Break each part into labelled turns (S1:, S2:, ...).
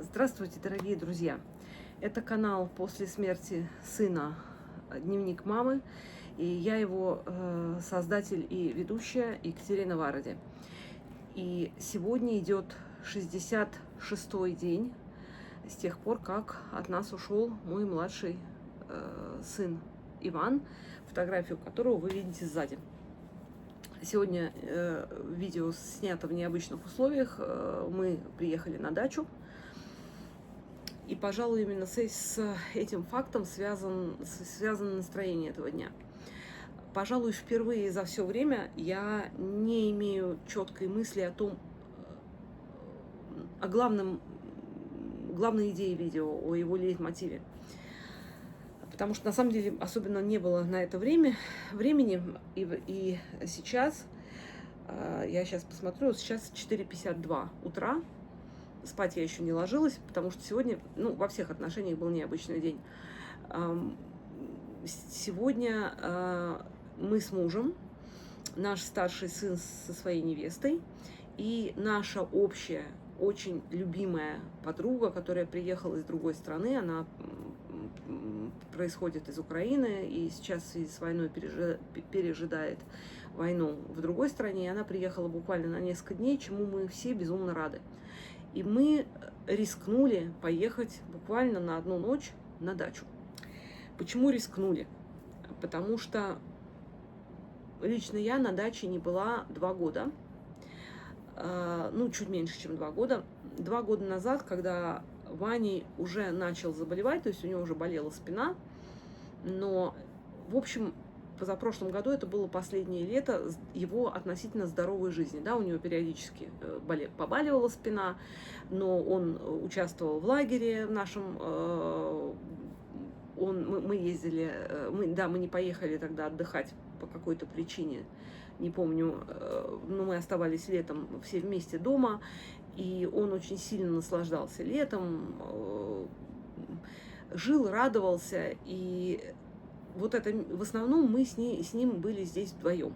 S1: Здравствуйте, дорогие друзья! Это канал «После смерти сына. Дневник мамы». И я его создатель и ведущая Екатерина Варади. И сегодня идет 66-й день с тех пор, как от нас ушел мой младший сын Иван, фотографию которого вы видите сзади. Сегодня видео снято в необычных условиях. Мы приехали на дачу. И, пожалуй, именно с этим фактом связано настроение этого дня. Пожалуй, впервые за все время я не имею четкой мысли о главной идее видео, о его лейтмотиве. Потому что, на самом деле, особенно не было на это времени. И сейчас, я сейчас посмотрю, сейчас 4:52 утра. Спать я еще не ложилась, потому что сегодня, во всех отношениях был необычный день. Сегодня мы с мужем, наш старший сын со своей невестой и наша общая, очень любимая подруга, которая приехала из другой страны, она происходит из Украины и сейчас в связи с войной пережидает войну в другой стране. И она приехала буквально на несколько дней, чему мы все безумно рады. И мы рискнули поехать буквально на одну ночь на дачу. Почему рискнули? Потому что лично я на даче не была 2 года. Чуть меньше, чем 2 года. 2 года назад, когда Ваня уже начал заболевать, то есть у него уже болела спина. Но, в общем, позапрошлом году это было последнее лето его относительно здоровой жизни. Да, у него периодически побаливала спина, но он участвовал в лагере в нашем. Мы ездили, мы не поехали тогда отдыхать по какой-то причине, не помню, но мы оставались летом все вместе дома, и он очень сильно наслаждался летом, жил, радовался, и вот это в основном мы с ним были здесь вдвоем.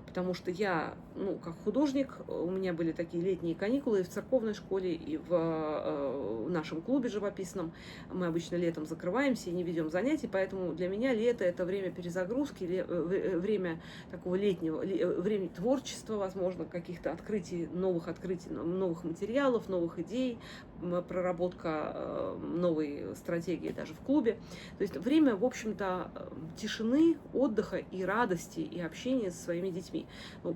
S1: Потому что я, как художник, у меня были такие летние каникулы и в церковной школе, и в нашем клубе живописном. Мы обычно летом закрываемся и не ведем занятий, поэтому для меня лето – это время перезагрузки, время такого летнего, время творчества, возможно, каких-то новых материалов, новых идей, проработка новой стратегии даже в клубе. То есть время, в общем-то, тишины, отдыха и радости, и общения со своими детьми.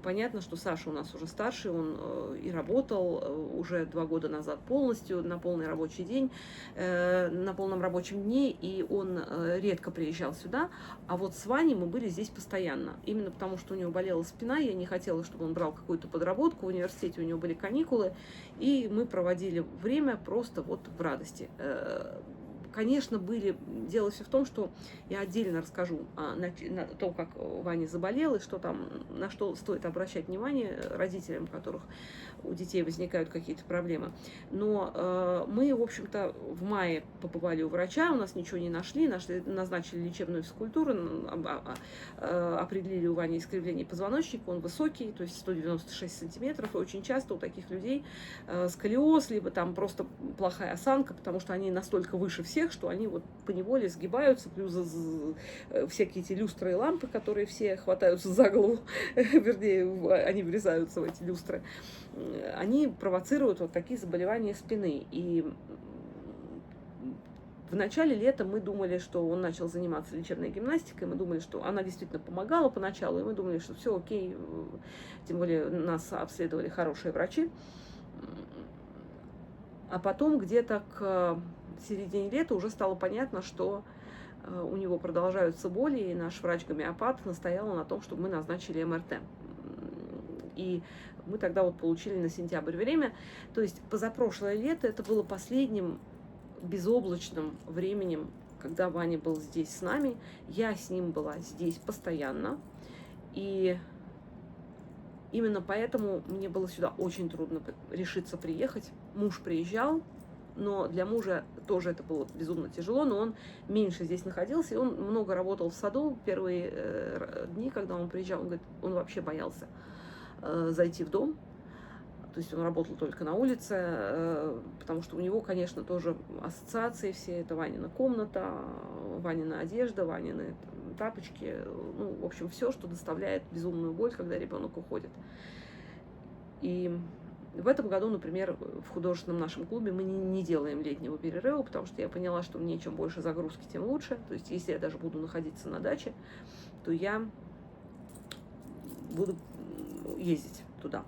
S1: Понятно, что Саша у нас уже старший, он и работал уже 2 года назад полностью на полный рабочий день, на полном рабочем дне, и он редко приезжал сюда. А вот с Ваней мы были здесь постоянно. Именно потому, что у него болела спина, я не хотела, чтобы он брал какую-то подработку. В университете у него были каникулы, и мы проводили время просто вот в радости. Конечно, дело все в том, что я отдельно расскажу на то, как Ваня заболел, и на что стоит обращать внимание родителям, у которых у детей возникают какие-то проблемы. Но мы, в общем-то, в мае побывали у врача, у нас ничего не нашли, назначили лечебную физкультуру, определили у Вани искривление позвоночника, он высокий, то есть 196 сантиметров, и очень часто у таких людей сколиоз, либо там просто плохая осанка, потому что они настолько выше всех, что они вот поневоле сгибаются, плюс всякие эти люстры и лампы, которые все хватаются за голову, вернее, они врезаются в эти люстры, они провоцируют вот такие заболевания спины. И в начале лета мы думали, что он начал заниматься лечебной гимнастикой, мы думали, что она действительно помогала поначалу, и мы думали, что все окей, тем более нас обследовали хорошие врачи. А потом где-то к середине лета уже стало понятно, что у него продолжаются боли, и наш врач-гомеопат настоял на том, чтобы мы назначили МРТ. И мы тогда вот получили на сентябрь время. То есть позапрошлое лето это было последним безоблачным временем, когда Ваня был здесь с нами. Я с ним была здесь постоянно. И именно поэтому мне было сюда очень трудно решиться приехать. Муж приезжал, но для мужа тоже это было безумно тяжело, но он меньше здесь находился, и он много работал в саду. Первые дни, когда он приезжал, он говорит, он вообще боялся зайти в дом. То есть он работал только на улице, потому что у него, конечно, тоже ассоциации все. Это Ванина комната, Ванина одежда, Ванины тапочки. Ну, в общем, все, что доставляет безумную боль, когда ребенок уходит. И в этом году, например, в художественном нашем клубе мы не делаем летнего перерыва, потому что я поняла, что мне чем больше загрузки, тем лучше. То есть если я даже буду находиться на даче, то я буду ездить туда.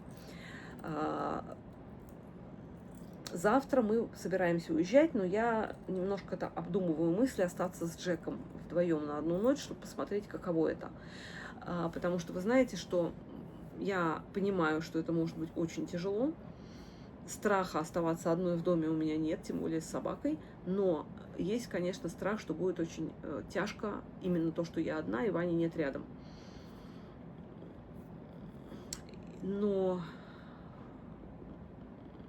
S1: Завтра мы собираемся уезжать, но я немножко обдумываю мысли остаться с Джеком вдвоем на одну ночь, чтобы посмотреть, каково это. Потому что вы знаете, что я понимаю, что это может быть очень тяжело. Страха оставаться одной в доме у меня нет, тем более с собакой. Но есть, конечно, страх, что будет очень тяжко именно то, что я одна и Вани нет рядом. Но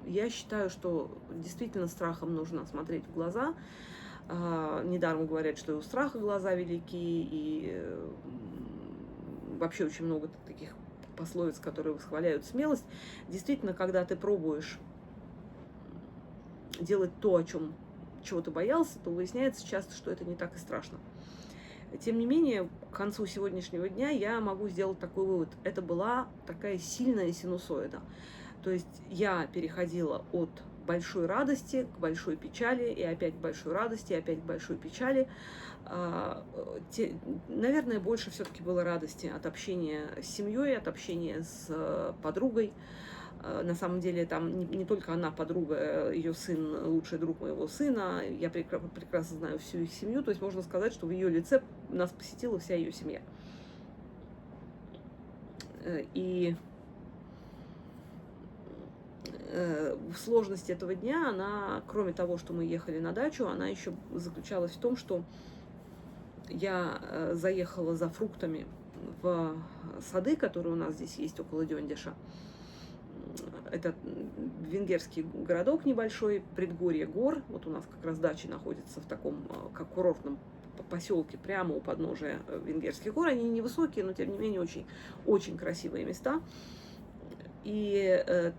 S1: я считаю, что действительно страхом нужно смотреть в глаза. Недаром говорят, что и у страха глаза велики, и вообще очень много таких пословиц, которые восхваляют смелость. Действительно, когда ты пробуешь делать то, чего ты боялся, то выясняется часто, что это не так и страшно. Тем не менее, к концу сегодняшнего дня я могу сделать такой вывод. Это была такая сильная синусоида. То есть я переходила от большой радости к большой печали, и опять к большой радости, и опять к большой печали. Наверное, больше все-таки было радости от общения с семьей, от общения с подругой. На самом деле там не только она подруга, ее сын лучший друг моего сына. Я прекрасно знаю всю их семью. То есть можно сказать, что в ее лице нас посетила вся ее семья. И в сложности этого дня она, кроме того, что мы ехали на дачу, она еще заключалась в том, что я заехала за фруктами в сады, которые у нас здесь есть около Дёндиша. Это венгерский городок небольшой, предгорье гор. Вот у нас как раз дача находится в таком, как курортном поселке, прямо у подножия венгерских гор. Они невысокие, но тем не менее очень, очень красивые места. И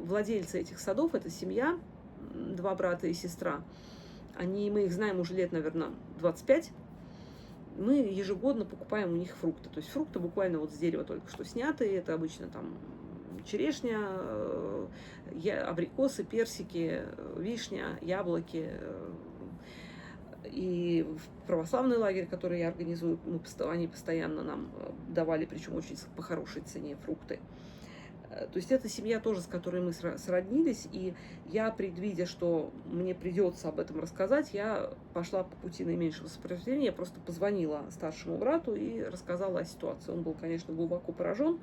S1: владельцы этих садов, это семья, 2 брата и сестра. Мы их знаем уже лет, наверное, 25. Мы ежегодно покупаем у них фрукты. То есть фрукты буквально вот с дерева только что снятые. Это обычно там черешня, абрикосы, персики, вишня, яблоки. И в православный лагерь, который я организую, они постоянно нам давали, причем очень по хорошей цене, фрукты. То есть это семья тоже, с которой мы сроднились, и я, предвидя, что мне придется об этом рассказать, я пошла по пути наименьшего сопротивления, я просто позвонила старшему брату и рассказала о ситуации. Он был, конечно, глубоко поражен.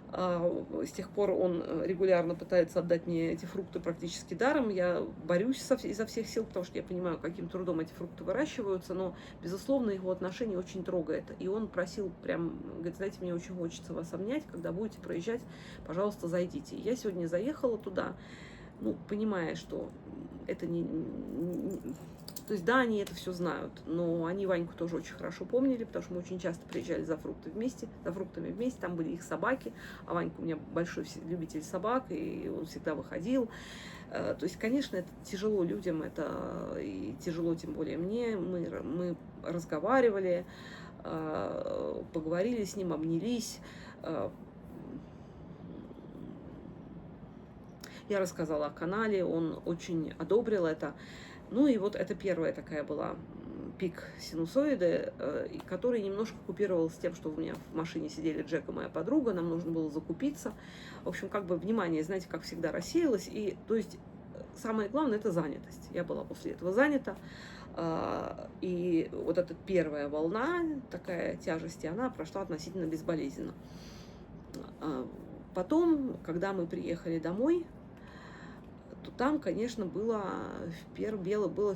S1: С тех пор он регулярно пытается отдать мне эти фрукты практически даром. Я борюсь изо всех сил, потому что я понимаю, каким трудом эти фрукты выращиваются, но, безусловно, его отношение очень трогает. И он просил прям, говорит, знаете, мне очень хочется вас обнять, когда будете проезжать, пожалуйста, зайдите. И я сегодня заехала туда, понимая, что это То есть, да, они это все знают, но они Ваньку тоже очень хорошо помнили, потому что мы очень часто приезжали за фруктами вместе, там были их собаки, а Ванька у меня большой любитель собак, и он всегда выходил. То есть, конечно, это тяжело людям, это и тяжело тем более мне. Мы разговаривали, поговорили с ним, обнялись. Я рассказала о канале, он очень одобрил это. И вот это первая такая была пик синусоиды, который немножко купировался тем, что у меня в машине сидели Джек и моя подруга, нам нужно было закупиться. В общем, внимание, знаете, как всегда рассеялось. И, то есть, самое главное – это занятость. Я была после этого занята. И вот эта первая волна, такая тяжести, она прошла относительно безболезненно. Потом, когда мы приехали домой, то там, конечно, было в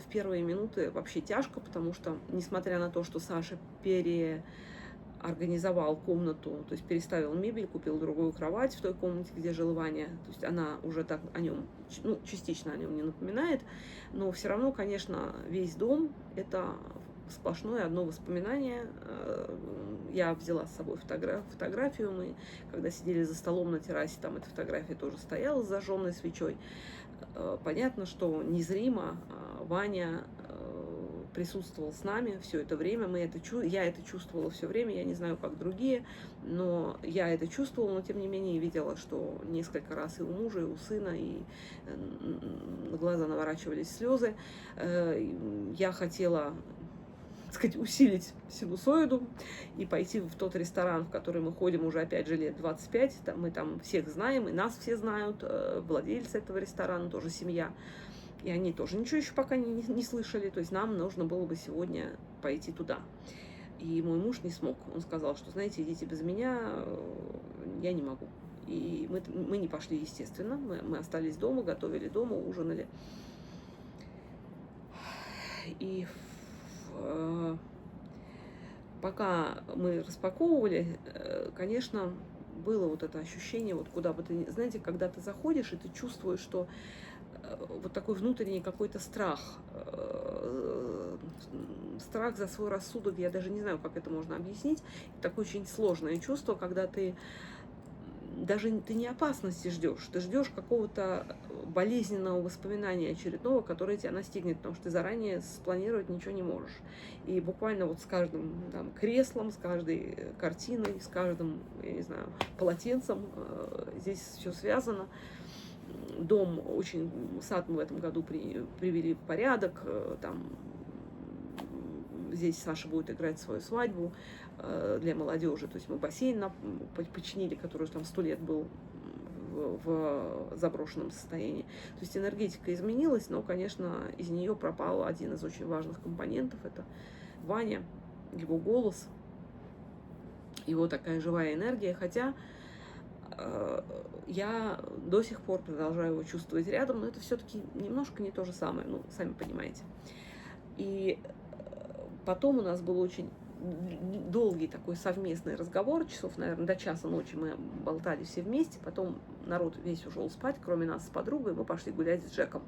S1: первые минуты вообще тяжко, потому что, несмотря на то, что Саша переорганизовал комнату, то есть переставил мебель, купил другую кровать в той комнате, где жил Ваня, то есть она уже так о нем, частично о нем не напоминает, но все равно, конечно, весь дом – это сплошное одно воспоминание. Я взяла с собой фотографию. Мы, когда сидели за столом на террасе, там эта фотография тоже стояла с зажженной свечой. Понятно, что незримо Ваня присутствовал с нами все это время. Я это чувствовала все время, я не знаю, как другие, но я это чувствовала, но тем не менее видела, что несколько раз и у мужа, и у сына, и на глаза наворачивались слезы. Я хотела, так сказать, усилить синусоиду и пойти в тот ресторан, в который мы ходим уже, опять же, лет 25. Мы там всех знаем, и нас все знают, владельцы этого ресторана, тоже семья. И они тоже ничего еще пока не слышали. То есть нам нужно было бы сегодня пойти туда. И мой муж не смог. Он сказал, что, знаете, идите без меня, я не могу. И мы не пошли, естественно. Мы остались дома, готовили дома, ужинали. И пока мы распаковывали, конечно, было вот это ощущение, вот куда бы ты, знаете, когда ты заходишь, и ты чувствуешь, что вот такой внутренний какой-то страх за свой рассудок, я даже не знаю, как это можно объяснить, такое очень сложное чувство, когда ты даже ты не опасности ждешь, ты ждешь какого-то болезненного воспоминания очередного, которое тебя настигнет, потому что ты заранее спланировать ничего не можешь. И буквально вот с каждым там креслом, с каждой картиной, с каждым, я не знаю, полотенцем здесь все связано. Дом очень, сад мы в этом году привели в порядок, там здесь Саша будет играть свою свадьбу для молодежи, то есть мы бассейн починили, который там 100 лет был в заброшенном состоянии. То есть энергетика изменилась, но, конечно, из нее пропал один из очень важных компонентов, это Ваня, его голос, его такая живая энергия, хотя я до сих пор продолжаю его чувствовать рядом, но это все-таки немножко не то же самое, ну, сами понимаете. И потом у нас был очень долгий такой совместный разговор, часов, наверное, до часа ночи мы болтали все вместе, потом народ весь ушел спать, кроме нас с подругой, мы пошли гулять с Джеком.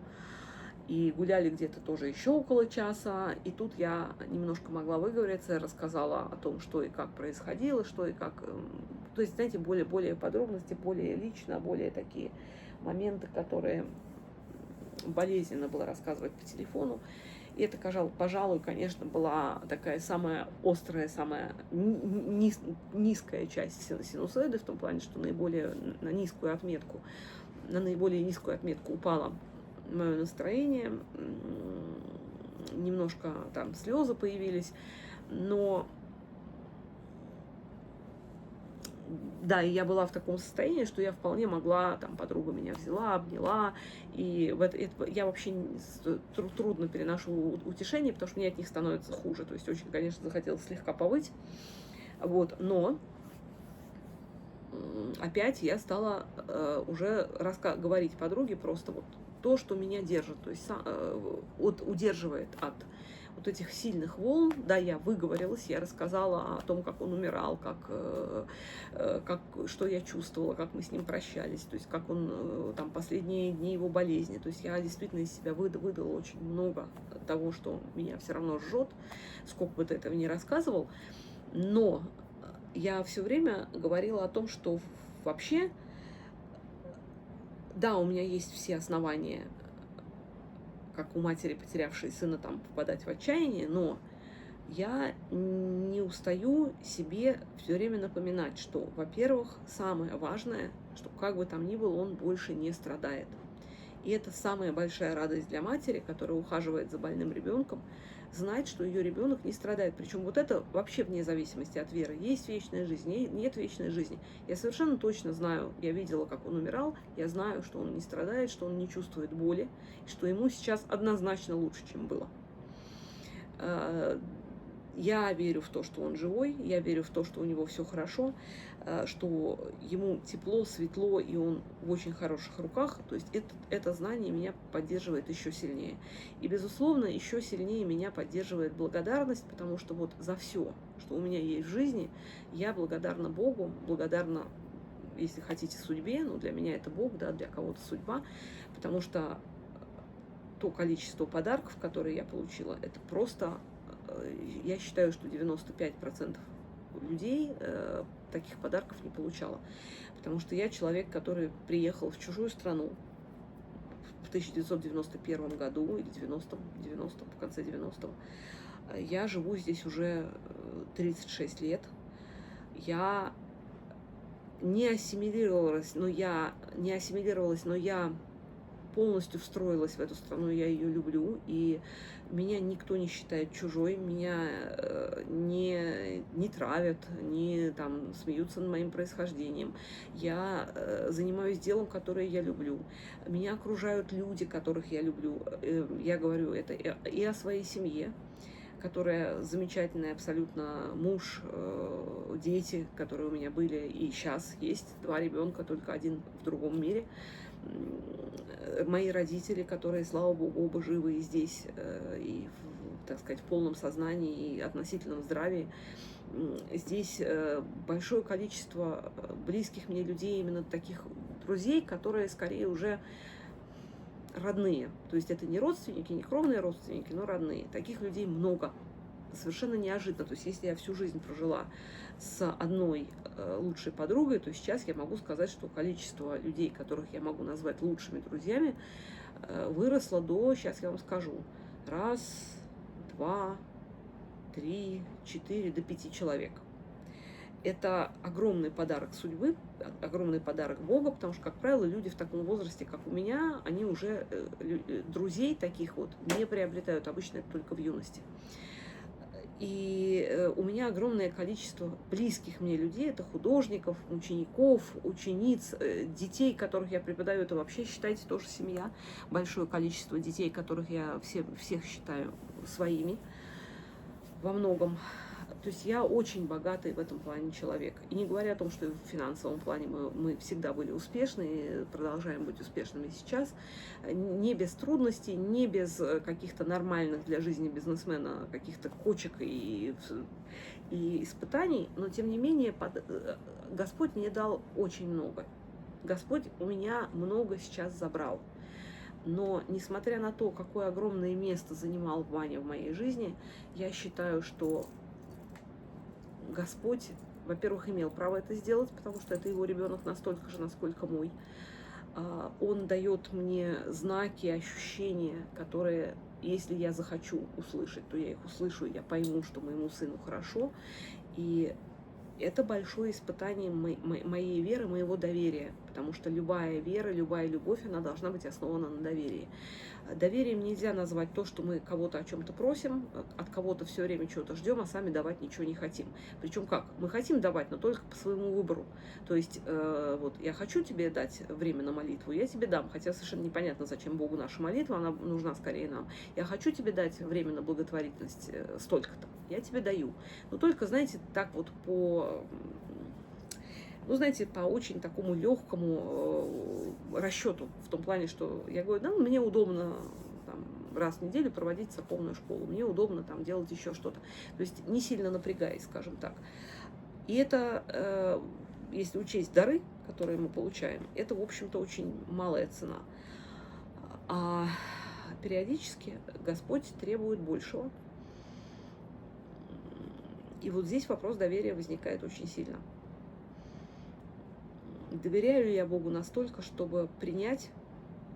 S1: И гуляли где-то тоже еще около часа, и тут я немножко могла выговориться, рассказала о том, что и как происходило, что и как, то есть, знаете, более подробности, более лично, более такие моменты, которые болезненно было рассказывать по телефону. И это, пожалуй, конечно, была такая самая острая, самая низкая часть синусоиды, в том плане, что на наиболее низкую отметку упало мое настроение, немножко там слезы появились, но да, и я была в таком состоянии, что я вполне могла, там подруга меня взяла, обняла, и я вообще трудно переношу утешение, потому что мне от них становится хуже, то есть очень, конечно, захотелось слегка повыть, вот, но опять я стала уже говорить подруге просто вот то, что меня держит, то есть удерживает от вот этих сильных волн. Да, я выговорилась, я рассказала о том, как он умирал, что я чувствовала, как мы с ним прощались, то есть как он, там, последние дни его болезни. То есть я действительно из себя выдала очень много того, что меня все равно жжет, сколько бы ты этого ни рассказывал. Но я все время говорила о том, что вообще, да, у меня есть все основания, как у матери, потерявшей сына, там, попадать в отчаяние, но я не устаю себе все время напоминать, что, во-первых, самое важное, что как бы там ни было, он больше не страдает. И это самая большая радость для матери, которая ухаживает за больным ребенком, знать, что ее ребенок не страдает. Причем вот это вообще вне зависимости от веры. Есть вечная жизнь, нет вечной жизни. Я совершенно точно знаю, я видела, как он умирал, я знаю, что он не страдает, что он не чувствует боли, что ему сейчас однозначно лучше, чем было. Я верю в то, что он живой, я верю в то, что у него все хорошо, что ему тепло, светло, и он в очень хороших руках. То есть это знание меня поддерживает еще сильнее. И, безусловно, еще сильнее меня поддерживает благодарность, потому что вот за все, что у меня есть в жизни, я благодарна Богу, благодарна, если хотите, судьбе, но для меня это Бог, да, для кого-то судьба, потому что то количество подарков, которые я получила, это просто я считаю, что 95% людей таких подарков не получала. Потому что я человек, который приехал в чужую страну в 1991 году или 90-м, в конце 90-го. Я живу здесь уже 36 лет. Я не ассимилировалась, но я полностью встроилась в эту страну, я ее люблю, и меня никто не считает чужой, меня не травят, не там смеются над моим происхождением. Я занимаюсь делом, которое я люблю. Меня окружают люди, которых я люблю. Я говорю это и о своей семье, которая замечательная абсолютно, муж, дети, которые у меня были и сейчас есть, 2 ребенка, только один в другом мире. Мои родители, которые, слава богу, оба живы и здесь, и, так сказать, в полном сознании и относительном здравии. Здесь большое количество близких мне людей, именно таких друзей, которые скорее уже родные. То есть это не родственники, не кровные родственники, но родные. Таких людей много. Совершенно неожиданно. То есть если я всю жизнь прожила с одной лучшей подругой, то сейчас я могу сказать, что количество людей, которых я могу назвать лучшими друзьями, выросло до, сейчас я вам скажу, 1, 2, 3, 4, до 5 человек. Это огромный подарок судьбы, огромный подарок Бога, потому что, как правило, люди в таком возрасте, как у меня, они уже друзей таких вот не приобретают, обычно это только в юности. И у меня огромное количество близких мне людей, это художников, учеников, учениц, детей, которых я преподаю, это вообще, считайте, тоже семья, большое количество детей, которых я всех считаю своими во многом. То есть я очень богатый в этом плане человек. И не говоря о том, что в финансовом плане мы всегда были успешны и продолжаем быть успешными сейчас, не без трудностей, не без каких-то нормальных для жизни бизнесмена каких-то кочек и испытаний, но тем не менее Господь мне дал очень много. Господь у меня много сейчас забрал. Но несмотря на то, какое огромное место занимал Ваня в моей жизни, я считаю, что Господь, во-первых, имел право это сделать, потому что это его ребенок настолько же, насколько мой. Он дает мне знаки, ощущения, которые, если я захочу услышать, то я их услышу, и я пойму, что моему сыну хорошо. И это большое испытание моей веры, моего доверия, потому что любая вера, любая любовь, она должна быть основана на доверии. Доверием нельзя назвать то, что мы кого-то о чем-то просим, от кого-то все время чего-то ждем, а сами давать ничего не хотим. Причем как? Мы хотим давать, но только по своему выбору. То есть вот я хочу тебе дать время на молитву, я тебе дам, хотя совершенно непонятно, зачем Богу наша молитва, она нужна скорее нам. Я хочу тебе дать время на благотворительность столько-то, я тебе даю. Но только, знаете, так вот по очень такому легкому расчету, в том плане, что я говорю, да, мне удобно там, раз в неделю проводить церковную школу, мне удобно там делать еще что-то. То есть не сильно напрягаясь, скажем так. И это, если учесть дары, которые мы получаем, это, в общем-то, очень малая цена. А периодически Господь требует большего. И вот здесь вопрос доверия возникает очень сильно. Доверяю ли я Богу настолько, чтобы принять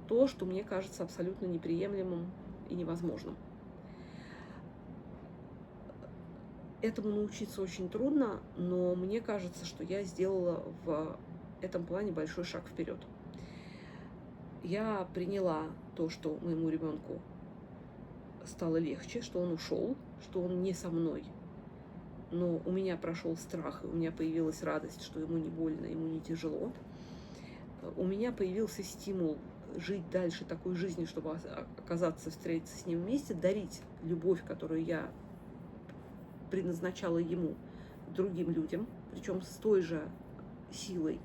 S1: то, что мне кажется абсолютно неприемлемым и невозможным? Этому научиться очень трудно, но мне кажется, что я сделала в этом плане большой шаг вперед. Я приняла то, что моему ребенку стало легче, что он ушел, что он не со мной. Но у меня прошел страх, и у меня появилась радость, что ему не больно, ему не тяжело. У меня появился стимул жить дальше такой жизнью, чтобы оказаться, встретиться с ним вместе, дарить любовь, которую я предназначала ему, другим людям, причем с той же силой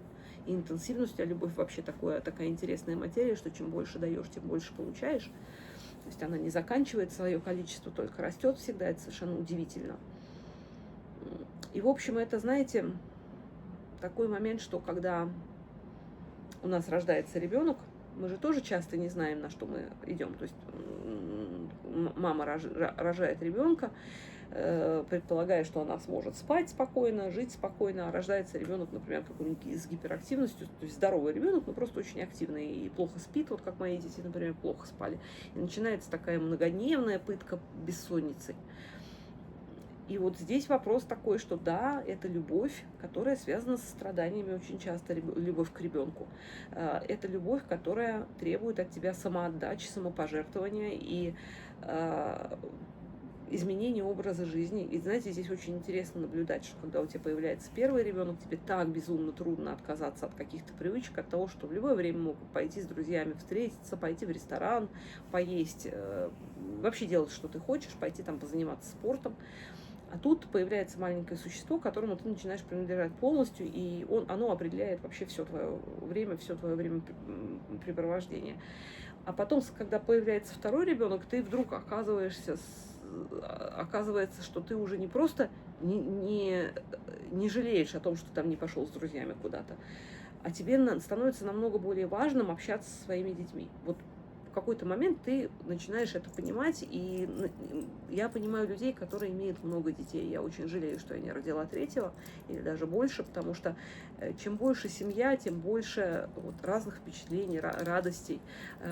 S1: и интенсивностью. А любовь вообще такая интересная материя, что чем больше даешь, тем больше получаешь. То есть она не заканчивается, свое количество только растет всегда, это совершенно удивительно. И, в общем, это, знаете, такой момент, что когда у нас рождается ребенок, мы же тоже часто не знаем, на что мы идем. То есть мама рожает ребенка, предполагая, что она сможет спать спокойно, жить спокойно, а рождается ребенок, например, какой-нибудь с гиперактивностью, то есть здоровый ребенок, но просто очень активный и плохо спит, вот как мои дети, например, плохо спали. И начинается такая многодневная пытка бессонницей. И вот здесь вопрос такой, что да, это любовь, которая связана со страданиями очень часто, любовь к ребенку. Это любовь, которая требует от тебя самоотдачи, самопожертвования и изменения образа жизни. И знаете, здесь очень интересно наблюдать, что когда у тебя появляется первый ребенок, тебе так безумно трудно отказаться от каких-то привычек, от того, что в любое время могут пойти с друзьями встретиться, пойти в ресторан, поесть, вообще делать, что ты хочешь, пойти там позаниматься спортом. А тут появляется маленькое существо, которому ты начинаешь принадлежать полностью, и оно определяет вообще все твое времяпрепровождение. А потом, когда появляется второй ребенок, ты вдруг оказывается, что ты уже не просто не жалеешь о том, что ты там не пошел с друзьями куда-то, а тебе становится намного более важным общаться со своими детьми. Вот в какой-то момент ты начинаешь это понимать, и я понимаю людей, которые имеют много детей. Я очень жалею, что я не родила третьего или даже больше, потому что чем больше семья, тем больше вот разных впечатлений, радостей,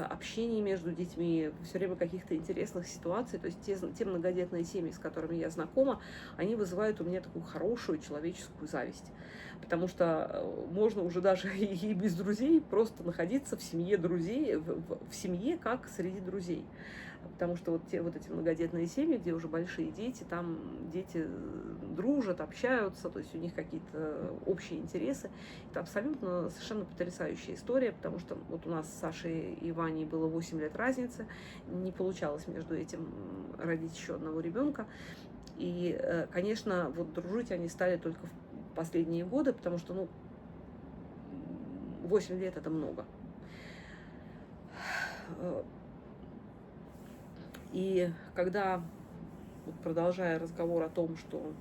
S1: общения между детьми, все время каких-то интересных ситуаций. То есть те многодетные семьи, с которыми я знакома, они вызывают у меня такую хорошую человеческую зависть. Потому что можно уже даже и без друзей просто находиться в семье друзей, в семье как среди друзей. Потому что вот эти многодетные семьи, где уже большие дети, там дети дружат, общаются, то есть у них какие-то общие интересы. Это абсолютно совершенно потрясающая история, потому что вот у нас с Сашей и Ваней было 8 лет разницы, не получалось между этим родить еще одного ребенка. И, конечно, вот дружить они стали только в последние годы, потому что, 8 лет это много. И когда, вот продолжая разговор о том, что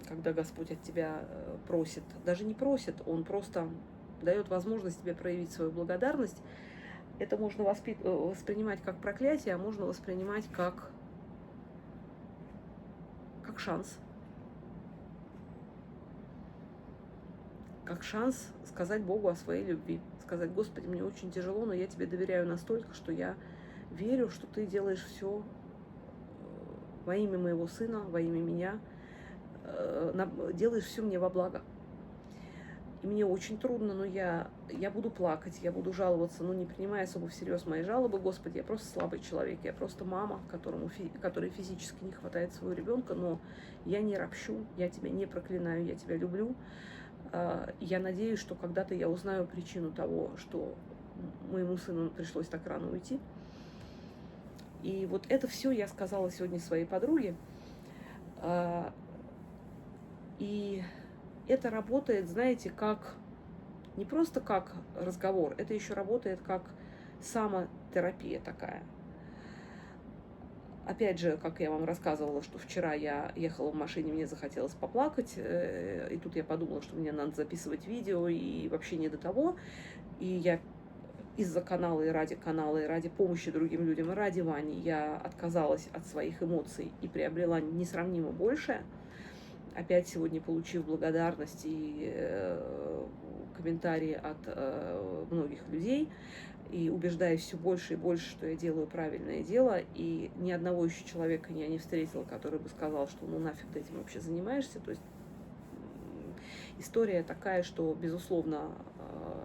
S1: когда Господь от тебя просит, даже не просит, Он просто дает возможность тебе проявить свою благодарность, это можно воспринимать как проклятие, а можно воспринимать как шанс. Как шанс сказать Богу о своей любви. Сказать: Господи, мне очень тяжело, но я тебе доверяю настолько, что я верю, что ты делаешь все во имя моего сына, во имя меня, делаешь все мне во благо. И мне очень трудно, но я буду плакать, я буду жаловаться, но не принимая особо всерьез мои жалобы. Господи, я просто слабый человек, я просто мама, которой физически не хватает своего ребенка, но я не ропщу, я тебя не проклинаю, я тебя люблю. Я надеюсь, что когда-то я узнаю причину того, что моему сыну пришлось так рано уйти. И вот это все я сказала сегодня своей подруге. И это работает, знаете, как не просто как разговор, это еще работает как самотерапия такая. Опять же, как я вам рассказывала, что вчера я ехала в машине, мне захотелось поплакать, и тут я подумала, что мне надо записывать видео, и вообще не до того. И я из-за канала, и ради помощи другим людям, и ради Вани я отказалась от своих эмоций и приобрела несравнимо большее. Опять сегодня получив благодарность и комментарии от многих людей, и убеждаюсь все больше и больше, что я делаю правильное дело, и ни одного еще человека я не встретила, который бы сказал, что нафиг ты этим вообще занимаешься. То есть история такая, что, безусловно,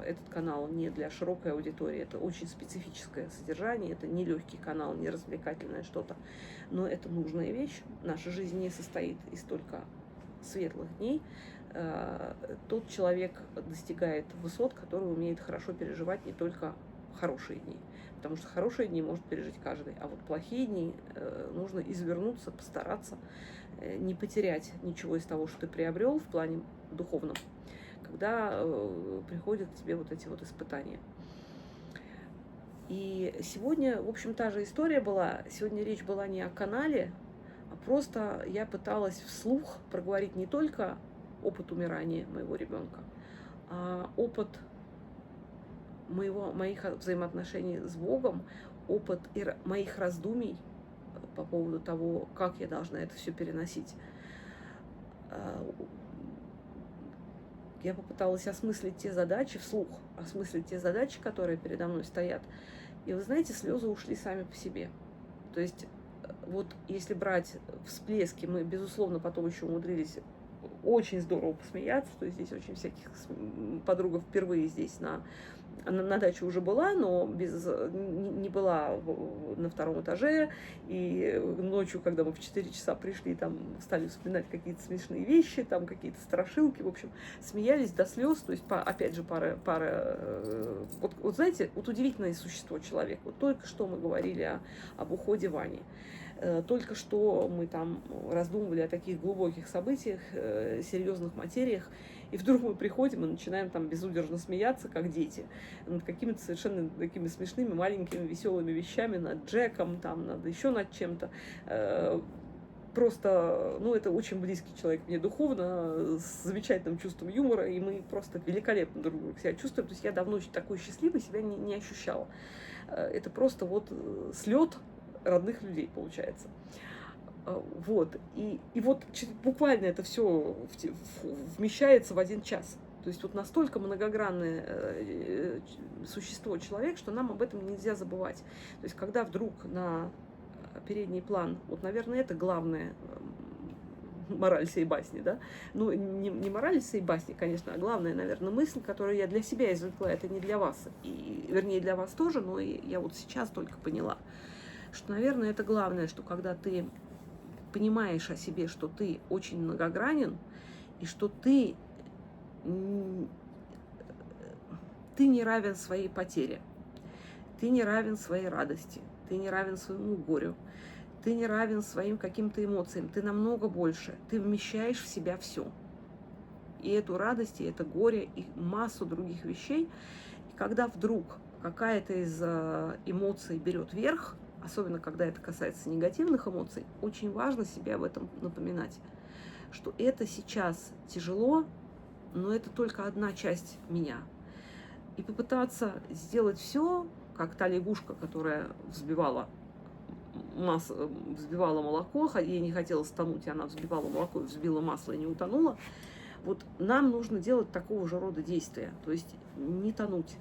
S1: этот канал не для широкой аудитории, это очень специфическое содержание, это не легкий канал, не развлекательное что-то, но это нужная вещь. Наша жизнь не состоит из только светлых дней. Тот человек достигает высот, который умеет хорошо переживать не только хорошие дни, потому что хорошие дни может пережить каждый, а вот плохие дни нужно извернуться, постараться не потерять ничего из того, что ты приобрел в плане духовном, когда приходят к тебе вот эти вот испытания. И сегодня, в общем, та же история была. Сегодня речь была не о канале, а просто я пыталась вслух проговорить не только опыт умирания моего ребенка, а опыт моих взаимоотношений с Богом, опыт моих раздумий по поводу того, как я должна это все переносить. Я попыталась осмыслить те задачи вслух, осмыслить те задачи, которые передо мной стоят. И вы знаете, слезы ушли сами по себе. То есть вот если брать всплески, мы, безусловно, потом еще умудрились очень здорово посмеяться. То есть здесь очень всяких подруга впервые здесь на даче уже была, но не была на втором этаже. И ночью, когда мы в 4 часа пришли, там стали вспоминать какие-то смешные вещи, там какие-то страшилки. В общем, смеялись до слез. То есть, опять же, вот знаете, вот удивительное существо человек. Вот только что мы говорили об уходе Вани. Только что мы там раздумывали о таких глубоких событиях, серьезных материях, и вдруг мы приходим и начинаем там безудержно смеяться, как дети, над какими-то совершенно такими смешными, маленькими, веселыми вещами, над Джеком, там, еще над чем-то. Просто, это очень близкий человек мне духовно, с замечательным чувством юмора, и мы просто великолепно друг друга себя чувствуем. То есть я давно такой счастливой себя не ощущала. Это просто вот слет родных людей, получается. Вот. И вот буквально это все вмещается в 1 час. То есть вот настолько многогранное существо человек, что нам об этом нельзя забывать. То есть когда вдруг на передний план, вот, наверное, это главное мораль сей басни, да? Ну, не мораль сей басни, конечно, а главная, наверное, мысль, которую я для себя извлекла, это не для вас. И, вернее, для вас тоже, но я вот сейчас только поняла, что, наверное, это главное, что когда ты понимаешь о себе, что ты очень многогранен, и что ты не равен своей потере, ты не равен своей радости, ты не равен своему горю, ты не равен своим каким-то эмоциям, ты намного больше, ты вмещаешь в себя все. И эту радость, и это горе, и массу других вещей. И когда вдруг какая-то из эмоций берет верх, особенно когда это касается негативных эмоций, очень важно себе об этом напоминать, что это сейчас тяжело, но это только одна часть меня. И попытаться сделать все, как та лягушка, которая взбивала молоко, ей не хотелось тонуть, и она взбивала молоко, взбила масло и не утонула. Вот нам нужно делать такого же рода действия, то есть не тонуть.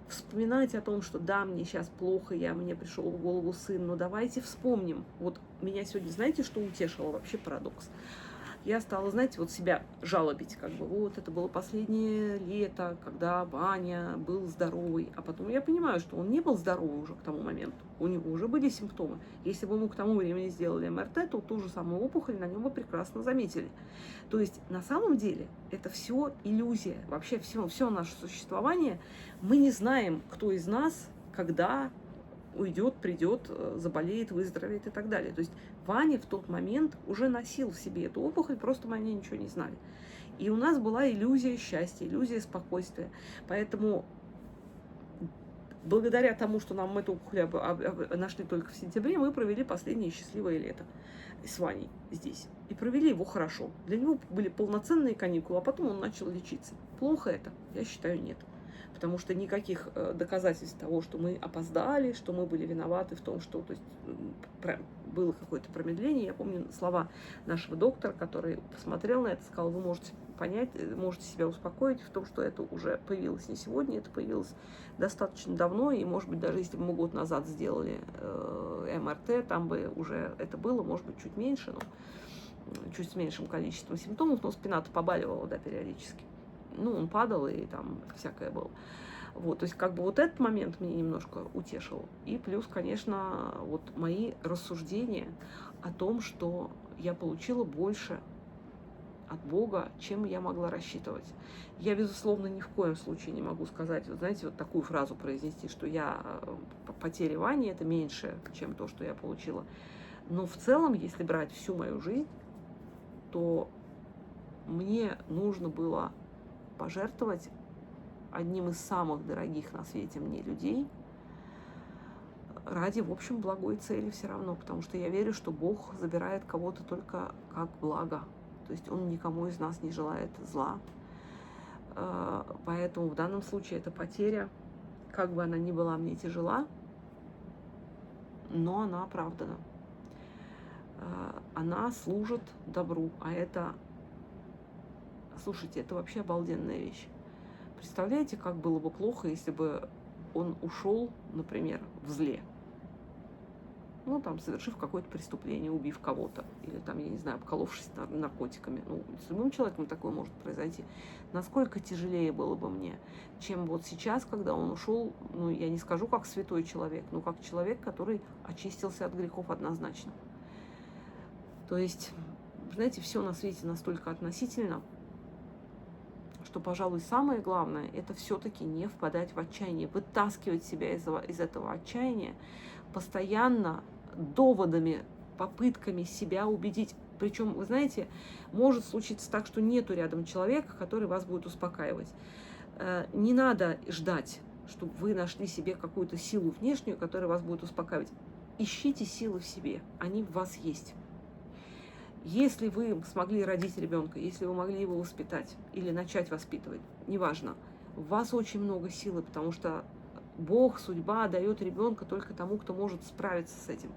S1: Вспоминать о том, что да, мне сейчас плохо, мне пришел в голову сын, но давайте вспомним. Вот меня сегодня, знаете, что утешило? Вообще парадокс. Я стала, знаете, вот себя жалобить, как бы, вот это было последнее лето, когда Ваня был здоровый, а потом я понимаю, что он не был здоровый уже к тому моменту, у него уже были симптомы. Если бы ему к тому времени сделали МРТ, то ту же самую опухоль на нем бы прекрасно заметили. То есть на самом деле это все иллюзия, вообще все наше существование. Мы не знаем, кто из нас, когда уйдет, придет, заболеет, выздоровеет и так далее. То есть Ваня в тот момент уже носил в себе эту опухоль, просто мы о ней ничего не знали. И у нас была иллюзия счастья, иллюзия спокойствия. Поэтому благодаря тому, что нам эту опухоль нашли только в сентябре, мы провели последнее счастливое лето с Ваней здесь. И провели его хорошо. Для него были полноценные каникулы, а потом он начал лечиться. Плохо это? Я считаю, нет. Потому что никаких доказательств того, что мы опоздали, что мы были виноваты в том, что было какое-то промедление. Я помню слова нашего доктора, который посмотрел на это, сказал: вы можете понять, можете себя успокоить в том, что это уже появилось не сегодня, это появилось достаточно давно, и, может быть, даже если бы мы год назад сделали МРТ, там бы уже это было, может быть, чуть меньше, но чуть с меньшим количеством симптомов, но спина-то побаливала, да, периодически. Он падал, и там всякое было. Вот, то есть, как бы вот этот момент меня немножко утешил. И плюс, конечно, вот мои рассуждения о том, что я получила больше от Бога, чем я могла рассчитывать. Я, безусловно, ни в коем случае не могу сказать, вот знаете, вот такую фразу произнести, что потеря Вани — это меньше, чем то, что я получила. Но в целом, если брать всю мою жизнь, то мне нужно было пожертвовать одним из самых дорогих на свете мне людей ради, в общем, благой цели все равно, потому что я верю, что Бог забирает кого-то только как благо, то есть Он никому из нас не желает зла, поэтому в данном случае эта потеря, как бы она ни была мне тяжела, но она оправдана. она служит добру, а это, слушайте, это вообще обалденная вещь. Представляете, как было бы плохо, если бы он ушел, например, в зле, ну, там, совершив какое-то преступление, убив кого-то, или там, я не знаю, обколовшись наркотиками. Ну, с любым человеком такое может произойти. Насколько тяжелее было бы мне, чем вот сейчас, когда он ушел, ну, я не скажу, как святой человек, но как человек, который очистился от грехов однозначно. То есть, знаете, все на свете настолько относительно, что, пожалуй, самое главное, это все-таки не впадать в отчаяние, вытаскивать себя из этого отчаяния, постоянно доводами, попытками себя убедить. Причем, вы знаете, может случиться так, что нету рядом человека, который вас будет успокаивать. Не надо ждать, чтобы вы нашли себе какую-то силу внешнюю, которая вас будет успокаивать. Ищите силы в себе, они в вас есть. Если вы смогли родить ребенка, если вы могли его воспитать или начать воспитывать, неважно, в вас очень много силы, потому что Бог, судьба дает ребенка только тому, кто может справиться с этим.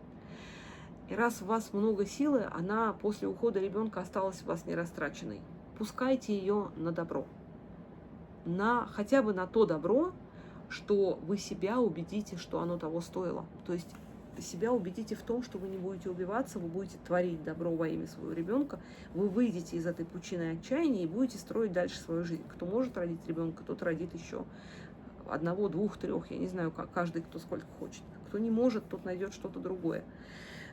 S1: И раз у вас много силы, она после ухода ребенка осталась у вас нерастраченной. Пускайте ее на добро. Хотя бы на то добро, что вы себя убедите, что оно того стоило. То есть себя убедите в том, что вы не будете убиваться, вы будете творить добро во имя своего ребенка, вы выйдете из этой пучины отчаяния и будете строить дальше свою жизнь. Кто может родить ребенка, тот родит еще одного, двух, трех, я не знаю, как каждый, кто сколько хочет. Кто не может, тот найдет что-то другое.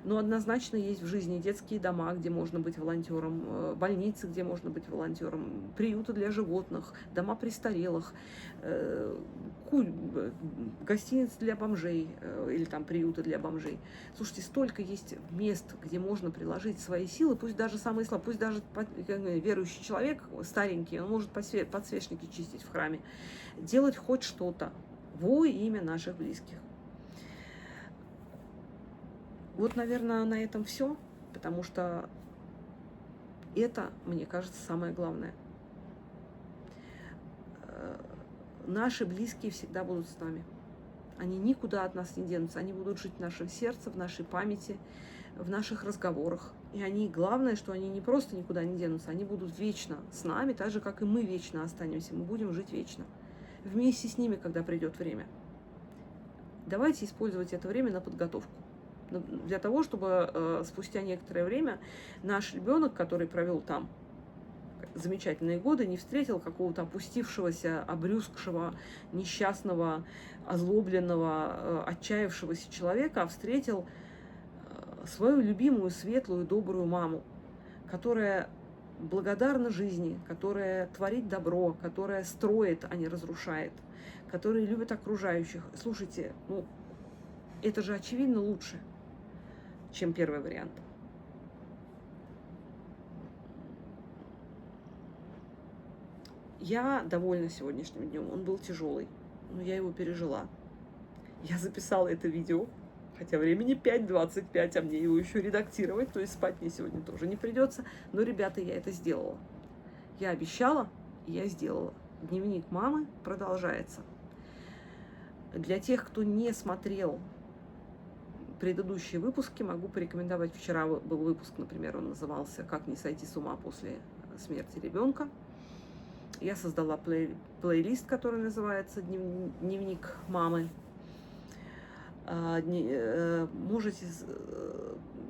S1: Но однозначно есть в жизни детские дома, где можно быть волонтером, больницы, где можно быть волонтером, приюты для животных, дома престарелых, гостиницы для бомжей или там приюты для бомжей. Слушайте, столько есть мест, где можно приложить свои силы, пусть даже самые слабые, пусть даже верующий человек, старенький, он может подсвечники чистить в храме, делать хоть что-то во имя наших близких. Вот, наверное, на этом все, потому что это, мне кажется, самое главное. Наши близкие всегда будут с нами. Они никуда от нас не денутся. Они будут жить в нашем сердце, в нашей памяти, в наших разговорах. И они, главное, что они не просто никуда не денутся, они будут вечно с нами, так же, как и мы вечно останемся. Мы будем жить вечно. Вместе с ними, когда придет время. Давайте использовать это время на подготовку. Для того, чтобы спустя некоторое время наш ребенок, который провел там замечательные годы, не встретил какого-то опустившегося, обрюзгшего, несчастного, озлобленного, отчаявшегося человека, а встретил свою любимую, светлую, добрую маму, которая благодарна жизни, которая творит добро, которая строит, а не разрушает, которая любит окружающих. Слушайте, ну, это же очевидно лучше, чем первый вариант. Я довольна сегодняшним днем. Он был тяжелый, но я его пережила. Я записала это видео, хотя времени 5:25, а мне его еще редактировать, то есть спать мне сегодня тоже не придется. Но, ребята, я это сделала. Я обещала, и я сделала. Дневник мамы продолжается. Для тех, кто не смотрел предыдущие выпуски, могу порекомендовать. Вчера был выпуск, например, он назывался «Как не сойти с ума после смерти ребенка». Я создала плейлист, который называется «Дневник мамы». Можете,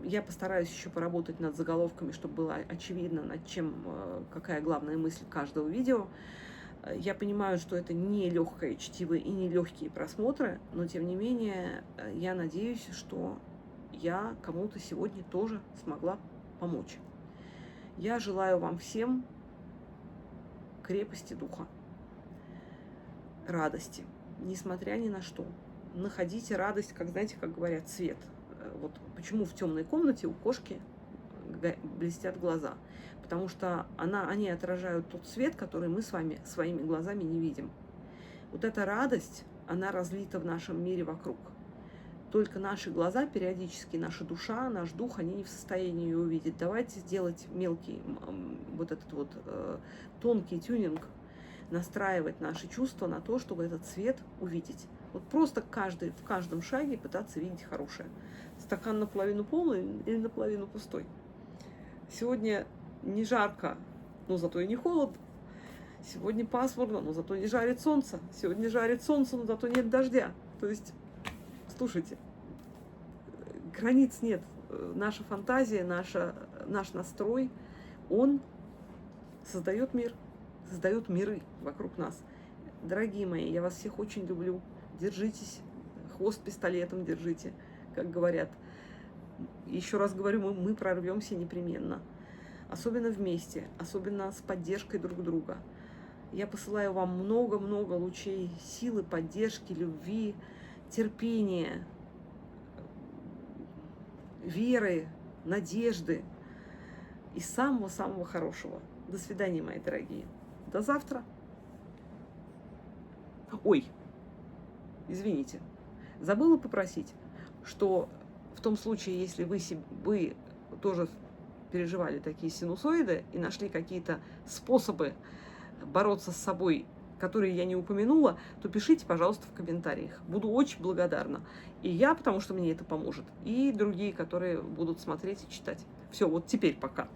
S1: я постараюсь еще поработать над заголовками, чтобы было очевидно, над чем, какая главная мысль каждого видео. Я понимаю, что это не легкое чтиво и не легкие просмотры, но тем не менее я надеюсь, что я кому-то сегодня тоже смогла помочь. Я желаю вам всем крепости духа, радости, несмотря ни на что. Находите радость, как, знаете, как говорят, цвет. Вот почему в темной комнате у кошки блестят глаза. Потому что они отражают тот свет, который мы с вами своими глазами не видим. Вот эта радость, она разлита в нашем мире вокруг. Только наши глаза периодически, наша душа, наш дух, они не в состоянии ее увидеть. Давайте сделать мелкий, вот этот вот тонкий тюнинг, настраивать наши чувства на то, чтобы этот свет увидеть. Вот просто в каждом шаге пытаться видеть хорошее. Стакан наполовину полный или наполовину пустой. Сегодня не жарко, но зато и не холодно. Сегодня пасмурно, но зато не жарит солнце. Сегодня жарит солнце, но зато нет дождя. То есть, слушайте, границ нет. Наша фантазия, наш настрой, он создает мир, создает миры вокруг нас. Дорогие мои, я вас всех очень люблю. Держитесь, хвост пистолетом держите, как говорят. Еще раз говорю, мы прорвемся непременно. Особенно вместе, особенно с поддержкой друг друга. Я посылаю вам много-много лучей силы, поддержки, любви, терпения, веры, надежды и самого-самого хорошего. До свидания, мои дорогие. До завтра. Ой, извините, забыла попросить, что в том случае, если вы тоже переживали такие синусоиды и нашли какие-то способы бороться с собой, которые я не упомянула, то пишите, пожалуйста, в комментариях. Буду очень благодарна. И я, потому что мне это поможет, и другие, которые будут смотреть и читать. Все, вот теперь пока.